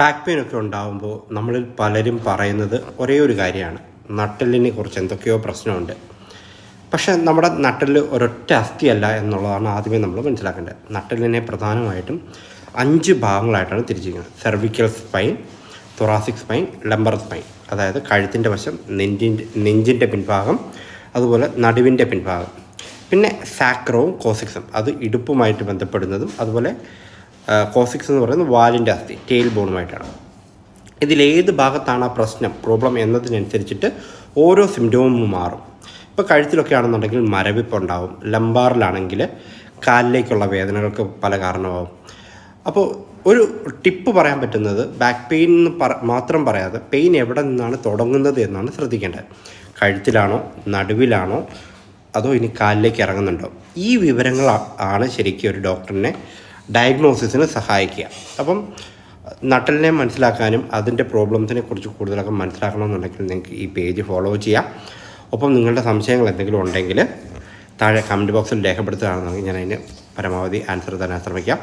Back pain ഒക്കെ ഉണ്ടാകുമ്പോൾ നമ്മളിൽ പലരും പറയുന്നത് ഒരേ ഒരു കാര്യമാണ്, നട്ടെല്ലിനെ കുറിച്ച് എന്തൊക്കെയോ പ്രശ്നമുണ്ട്. പക്ഷേ നമ്മുടെ നട്ടെല്ല് ഒരൊറ്റ അസ്ഥിയല്ല എന്നുള്ളതാണ് ആദ്യമേ നമ്മൾ മനസ്സിലാക്കേണ്ടത്. നട്ടെല്ലിനെ പ്രധാനമായിട്ടും 5 ഭാഗങ്ങളായിട്ടാണ് തിരിച്ചിരിക്കുന്നത്. Cervical spine, thoracic spine, lumbar spine, അതായത് കഴുത്തിൻ്റെ വശം, നെഞ്ചിൻ്റെ പിൻഭാഗം, അതുപോലെ നടുവിൻ്റെ പിൻഭാഗം. പിന്നെ സാക്രവും കോസിക്സും, അത് ഇടുപ്പുമായിട്ട് ബന്ധപ്പെടുന്നതും, അതുപോലെ കോസിക്സ് എന്ന് പറയുന്നത് വാലിൻ്റെ അസ്ഥി, ടെയിൽ ബോണുമായിട്ടാണ്. ഇതിലേത് ഭാഗത്താണ് ആ പ്രോബ്ലം എന്നതിനനുസരിച്ചിട്ട് ഓരോ സിംറ്റവും മാറും. ഇപ്പോൾ കഴുത്തിലൊക്കെ ആണെന്നുണ്ടെങ്കിൽ മരവിപ്പുണ്ടാവും, ലംബാറിലാണെങ്കിൽ കാലിലേക്കുള്ള വേദനകൾക്ക് പല കാരണമാകും. അപ്പോൾ ഒരു ടിപ്പ് പറയാൻ പറ്റുന്നത്, ബാക്ക് പെയിൻ എന്ന് മാത്രം പറയാതെ പെയിൻ എവിടെ നിന്നാണ് തുടങ്ങുന്നത് എന്നാണ് ശ്രദ്ധിക്കേണ്ടത്. കഴുത്തിലാണോ, നടുവിലാണോ, അതോ ഇനി കാലിലേക്ക് ഇറങ്ങുന്നുണ്ടോ? ഈ വിവരങ്ങൾ ആണ് ശരിക്കും ഒരു ഡോക്ടറിനെ ഡയഗ്നോസിസിന് സഹായിക്കുക. അപ്പം നട്ടലിനെ മനസ്സിലാക്കാനും അതിൻ്റെ പ്രോബ്ലംസിനെ കുറിച്ച് കൂടുതലൊക്കെ മനസ്സിലാക്കണമെന്നുണ്ടെങ്കിൽ നിങ്ങൾക്ക് ഈ പേജ് ഫോളോ ചെയ്യാം. ഒപ്പം നിങ്ങളുടെ സംശയങ്ങൾ എന്തെങ്കിലും ഉണ്ടെങ്കിൽ താഴെ കമൻറ്റ് ബോക്സിൽ രേഖപ്പെടുത്തുകയാണെന്നുണ്ടെങ്കിൽ ഞാൻ അതിന് പരമാവധി ആൻസർ തരാൻ ശ്രമിക്കാം.